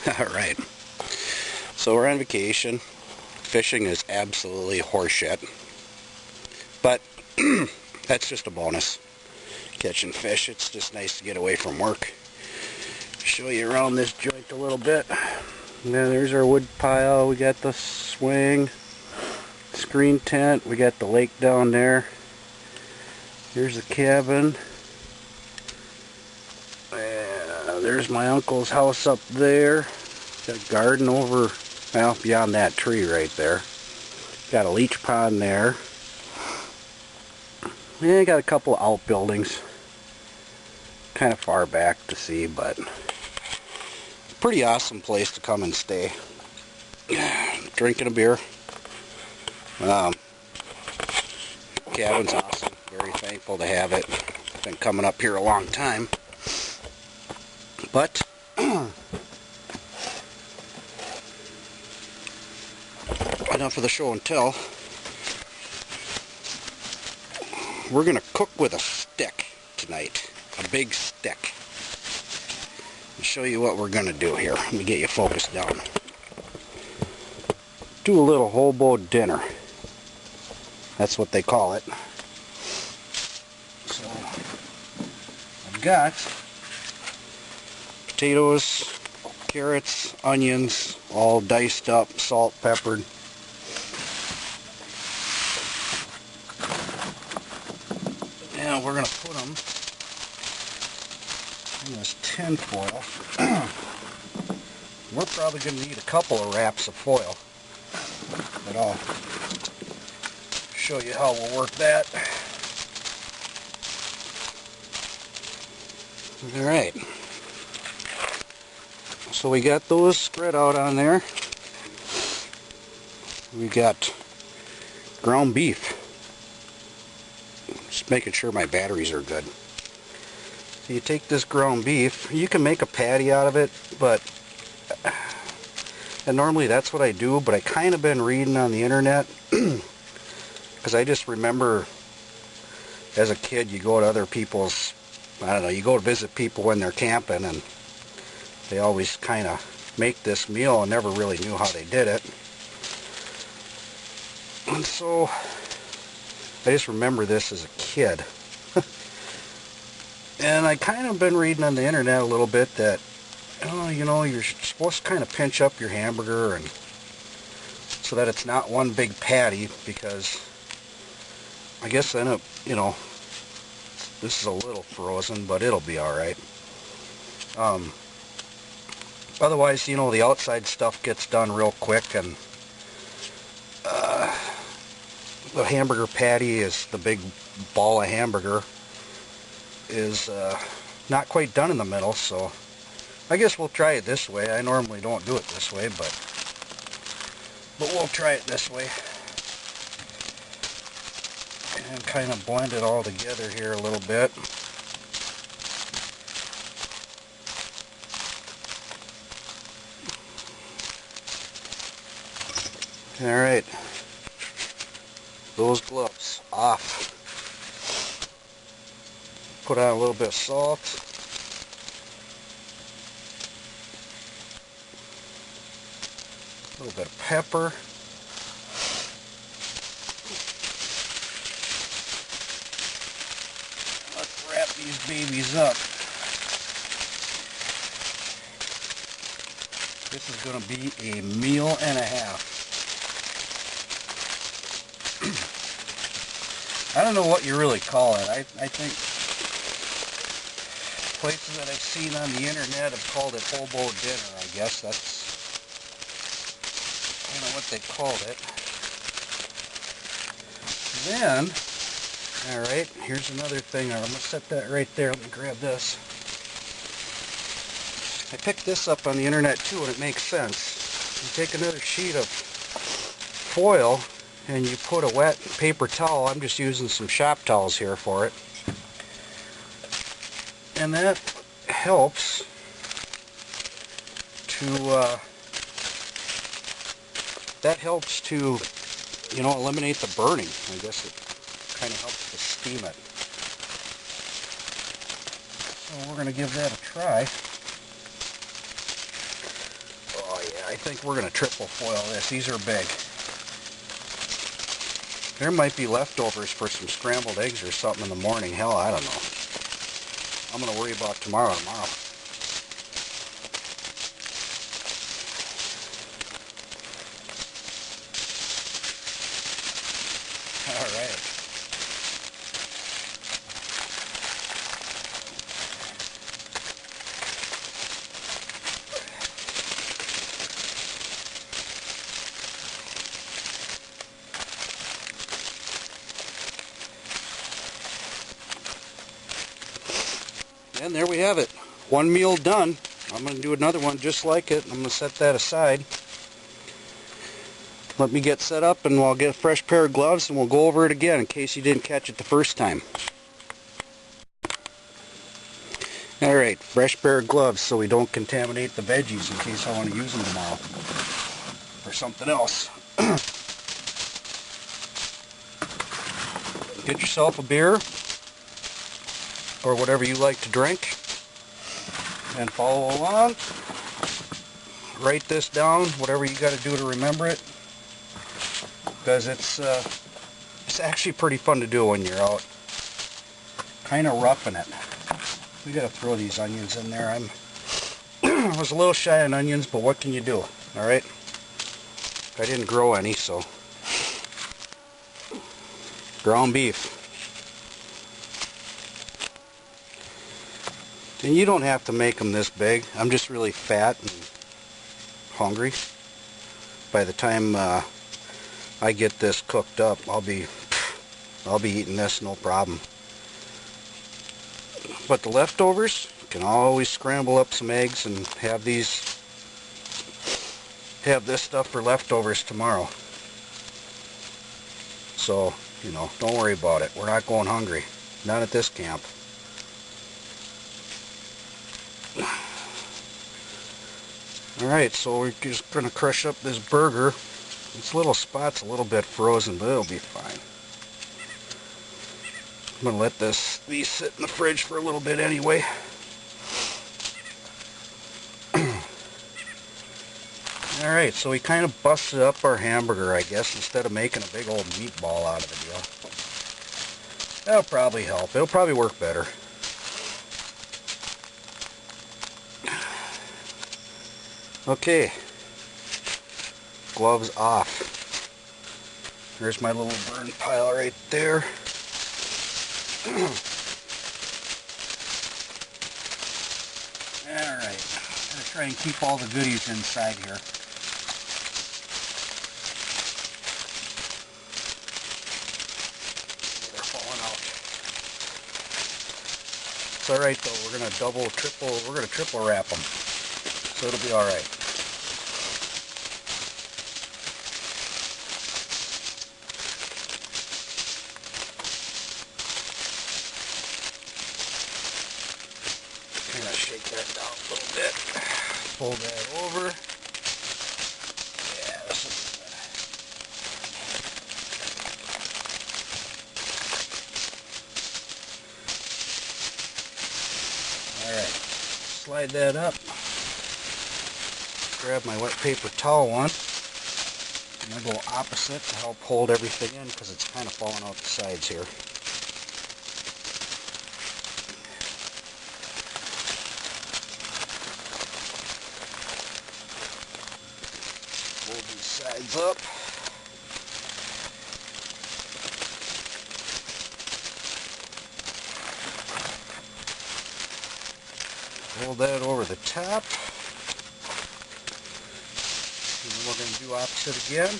Alright, so we're on vacation. Fishing is absolutely horseshit. But that's just a bonus. Catching fish, it's just nice to get away from work. Show you around this joint a little bit. Now there's our wood pile. We got the swing, screen tent. We got the lake down there. Here's the cabin. There's my uncle's house up there. Got a garden over, well, beyond that tree right there. Got a leach pond there. Yeah, got a couple of outbuildings. Kind of far back to see, but pretty awesome place to come and stay. Drinking a beer. Cabin's awesome. Very thankful to have it. Been coming up here a long time. But enough of the show and tell. We're gonna cook with a stick tonight. A big stick. I'll show you what we're gonna do here. Let me get you focused down. Do a little hobo dinner. That's what they call it. So I've got potatoes, carrots, onions, all diced up, salt, peppered. And we're going to put them in this tin foil. We're probably going to need a couple of wraps of foil, but I'll show you how we'll work that. Alright. So we got those spread out on there. We got ground beef. Just making sure my batteries are good. So you take this ground beef. You can make a patty out of it, but and normally that's what I do, but I kind of been reading on the internet because I just remember as a kid you go to other people's, I don't know, you go to visit people when they're camping and they always kind of make this meal and never really knew how they did it. And so I just remember this as a kid. And I kind of been reading on the internet a little bit that, oh, you know, you're supposed to kind of pinch up your hamburger and so that it's not one big patty, because I guess then it, you know, this is a little frozen, but it'll be alright. Otherwise, you know, the outside stuff gets done real quick, and the hamburger patty is the big ball of hamburger is not quite done in the middle, so I guess we'll try it this way. I normally don't do it this way, but we'll try it this way. And kind of blend it all together here a little bit. Alright, those gloves off. Put on a little bit of salt. A little bit of pepper. Let's wrap these babies up. This is going to be a meal and a half. I don't know what you really call it. I think places that I've seen on the internet have called it hobo dinner. I guess that's kind of what they called it. Then, alright, here's another thing. I'm going to set that right there. Let me grab this. I picked this up on the internet too, and it makes sense. You take another sheet of foil and you put a wet paper towel. I'm just using some shop towels here for it. And that helps to you know, eliminate the burning. I guess it kind of helps to steam it. So we're going to give that a try. I think we're going to triple foil this. These are big. There might be leftovers for some scrambled eggs or something in the morning. Hell, I don't know. I'm going to worry about tomorrow. All right. And there we have it. One meal done. I'm going to do another one just like it. I'm going to set that aside. Let me get set up and I'll get a fresh pair of gloves and we'll go over it again in case you didn't catch it the first time. Alright, fresh pair of gloves so we don't contaminate the veggies in case I want to use them tomorrow. Or something else. Get yourself a beer or whatever you like to drink and follow along. Write this down, whatever you got to do to remember it, because it's actually pretty fun to do when you're out kind of roughing it. We got to throw these onions in there. I was a little shy on onions, but what can you do? All right, I didn't grow any, so ground beef. And you don't have to make them this big. I'm just really fat and hungry. By the time I get this cooked up, I'll be eating this no problem. But the leftovers, you can always scramble up some eggs and have this stuff for leftovers tomorrow. So, you know, don't worry about it. We're not going hungry. Not at this camp. Alright, so we're just going to crush up this burger. This little spot's a little bit frozen, but it'll be fine. I'm going to let these sit in the fridge for a little bit anyway. Alright, so we kind of busted up our hamburger, I guess, instead of making a big old meatball out of the deal. That'll probably help. It'll probably work better. Okay, gloves off. There's my little burn pile right there. Alright, I'm going to try and keep all the goodies inside here. They're falling out. It's alright though, we're going to triple wrap them. So it'll be alright. Kind of shake that down a little bit. Fold that over. Yeah, this is alright. Slide that up. Grab my wet paper towel one. I'm going to go opposite to help hold everything in because it's kind of falling out the sides here. Hold these sides up. Hold that over the top. And then we're going to do opposite again.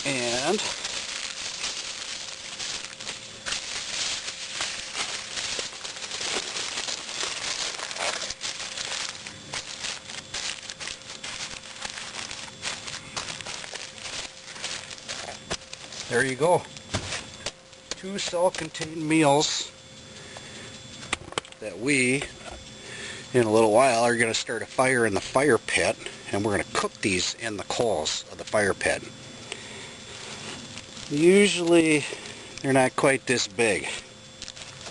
And there you go. 2 self-contained meals that we, in a little while, are going to start a fire in the fire pit, and we're going to cook these in the coals of the fire pit. Usually they're not quite this big,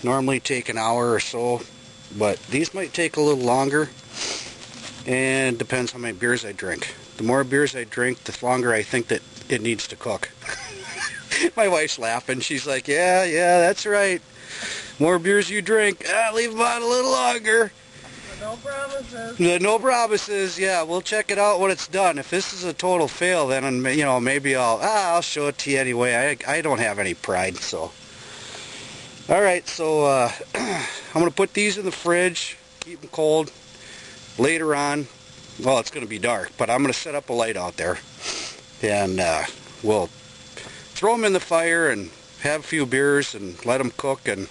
Normally take an hour or so, but these might take a little longer, and depends how many beers I drink. The more beers I drink, the longer I think that it needs to cook. My wife's laughing. She's like, yeah, that's right. More beers you drink, leave them on a little longer. No promises. No promises. Yeah, we'll check it out when it's done. If this is a total fail, then maybe I'll show it to you anyway. I don't have any pride, so. All right, so I'm gonna put these in the fridge, keep them cold. Later on, well, it's gonna be dark, but I'm gonna set up a light out there, and we'll throw them in the fire and have a few beers and let them cook, and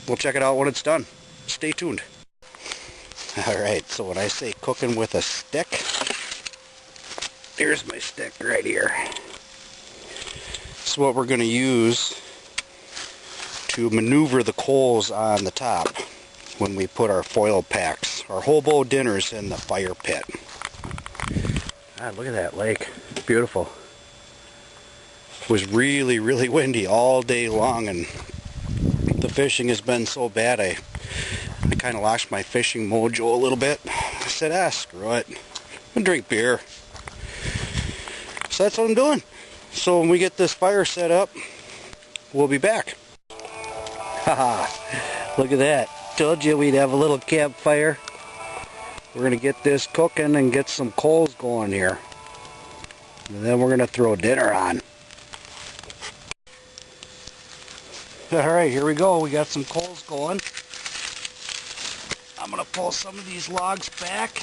we'll check it out when it's done. Stay tuned. Alright, so when I say cooking with a stick, here's my stick right here. This is what we're going to use to maneuver the coals on the top when we put our foil packs, our hobo dinners, in the fire pit. God, look at that lake. Beautiful. It was really, really windy all day long, and the fishing has been so bad I kind of lost my fishing mojo a little bit. I said, screw it. I'm gonna drink beer. So that's what I'm doing. So when we get this fire set up, we'll be back. Haha, look at that. Told you we'd have a little campfire. We're gonna get this cooking and get some coals going here. And then we're gonna throw dinner on. Alright, here we go. We got some coals going. I'm going to pull some of these logs back.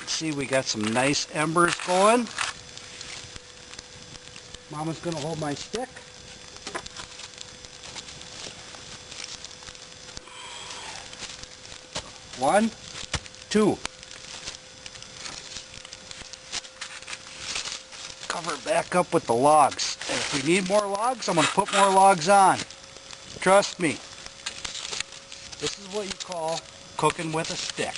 See, we got some nice embers going. Mama's going to hold my stick. One, two. Cover it back up with the logs. And if we need more logs, I'm going to put more logs on. Trust me. This is what you call cooking with a stick.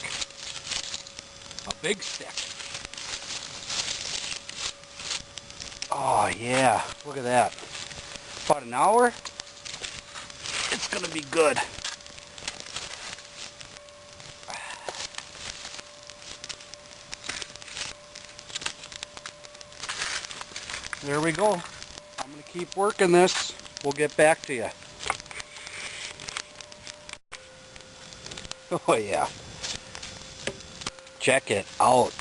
A big stick. Oh yeah, look at that. About an hour, it's going to be good. There we go. I'm going to keep working this. We'll get back to you. Oh yeah. Check it out.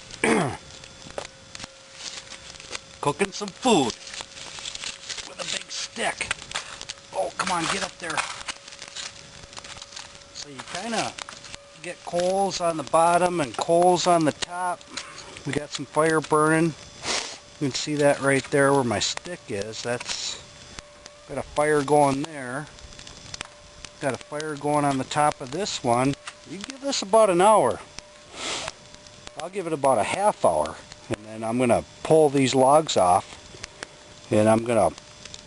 Cooking some food with a big stick. Oh, come on, get up there. So you kind of get coals on the bottom and coals on the top. We got some fire burning. You can see that right there where my stick is. That's got a fire going there. Got a fire going on the top of this one. You give this about an hour. I'll give it about a half hour. And then I'm going to pull these logs off. And I'm going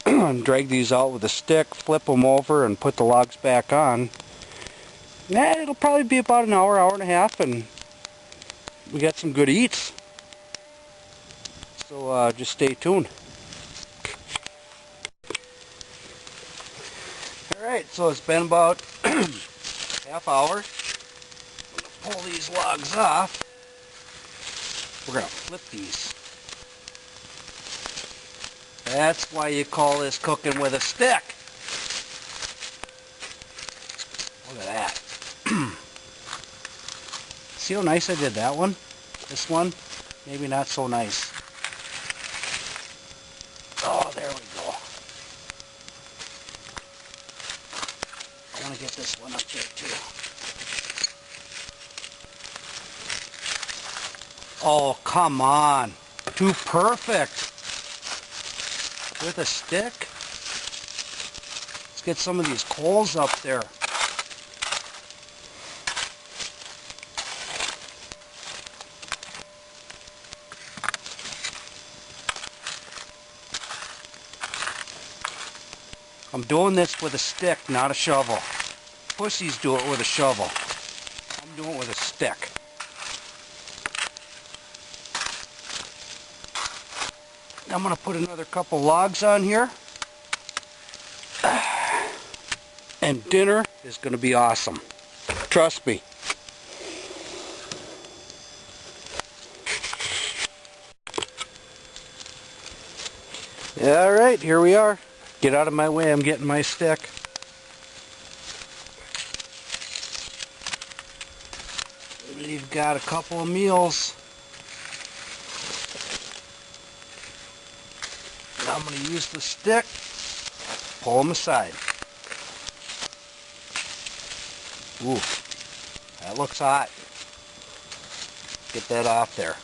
to drag these out with a stick, flip them over, and put the logs back on. It'll probably be about an hour, hour and a half, and we got some good eats. So just stay tuned. Alright, so it's been about half hour. I'm going to pull these logs off. We're going to flip these. That's why you call this cooking with a stick. Look at that. See how nice I did that one? This one, maybe not so nice. Oh, there we go. I want to get this one up there too. Oh, come on. Too perfect. With a stick. Let's get some of these coals up there. I'm doing this with a stick, not a shovel. Pussies do it with a shovel. I'm doing it with a stick. I'm going to put another couple logs on here. And dinner is going to be awesome. Trust me. Alright, here we are. Get out of my way, I'm getting my stick. We've got a couple of meals. I'm going to use the stick, pull them aside. Ooh, that looks hot. Get that off there.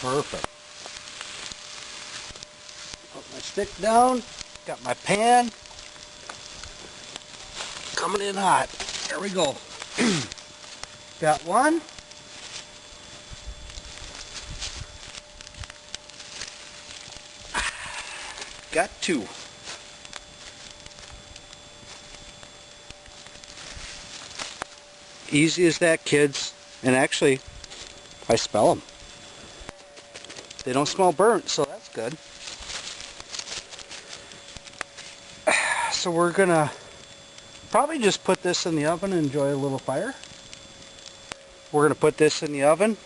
Perfect. Put my stick down, got my pan. Coming in hot. There we go. Got one. Got two. Easy as that, kids. And actually, I smell them. They don't smell burnt, so that's good. So we're gonna probably just put this in the oven and enjoy a little fire. We're gonna put this in the oven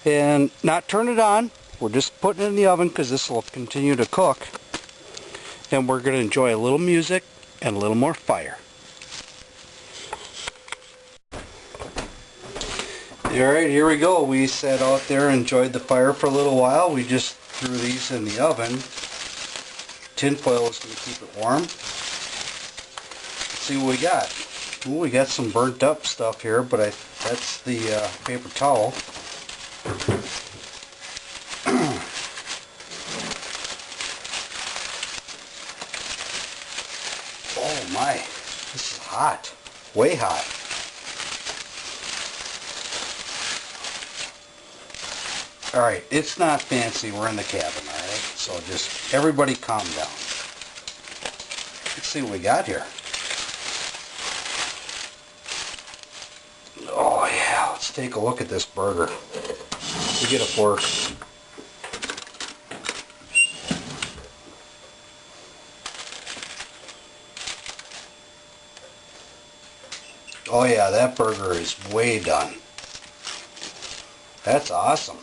and not turn it on. We're just putting it in the oven because this will continue to cook. And we're gonna enjoy a little music and a little more fire. Alright, here we go. We sat out there and enjoyed the fire for a little while. We just threw these in the oven. Tin foil is going to keep it warm. Let's see what we got. Ooh, we got some burnt up stuff here, but that's the paper towel. Oh my, this is hot. Way hot. Alright, it's not fancy. We're in the cabin, alright? So just everybody calm down. Let's see what we got here. Oh yeah, let's take a look at this burger. We get a fork. Oh yeah, that burger is way done. That's awesome.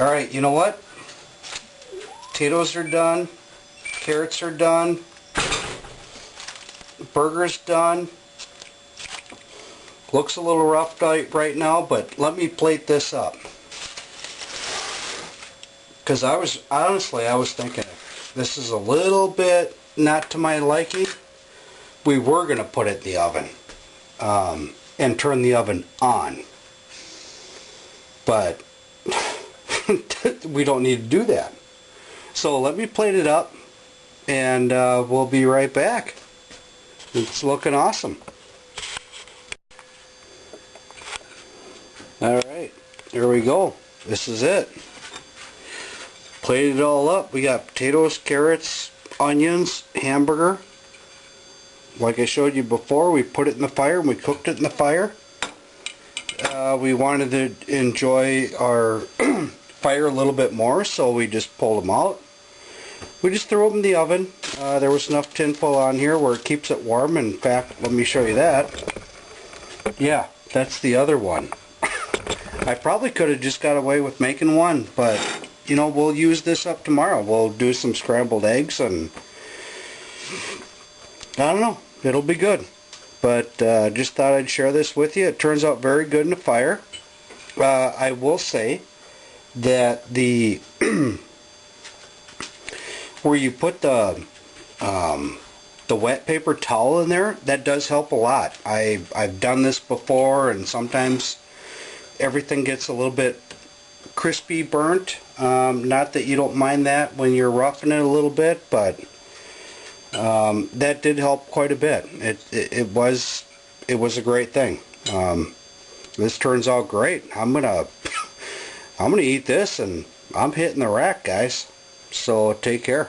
Alright, you know what? Potatoes are done. Carrots are done. Burger's done. Looks a little rough right now, but let me plate this up. Because I was thinking this is a little bit not to my liking. We were going to put it in the oven and turn the oven on. But we don't need to do that. So let me plate it up and we'll be right back. It's looking awesome. Alright, there we go. This is it. Plated it all up. We got potatoes, carrots, onions, hamburger. Like I showed you before, we put it in the fire and we cooked it in the fire. We wanted to enjoy our fire a little bit more, so we just pulled them out. We just threw them in the oven. There was enough tin foil on here where it keeps it warm. In fact, let me show you that. Yeah, that's the other one. I probably could have just got away with making one, but you know, we'll use this up tomorrow. We'll do some scrambled eggs and I don't know, it'll be good. But just thought I'd share this with you. It turns out very good in the fire. I will say that the where you put the wet paper towel in there, that does help a lot. I've done this before, and sometimes everything gets a little bit crispy burnt. Not that you don't mind that when you're roughing it a little bit, but that did help quite a bit. It was a great thing. This turns out great. I'm gonna eat this and I'm hitting the rack, guys. So take care.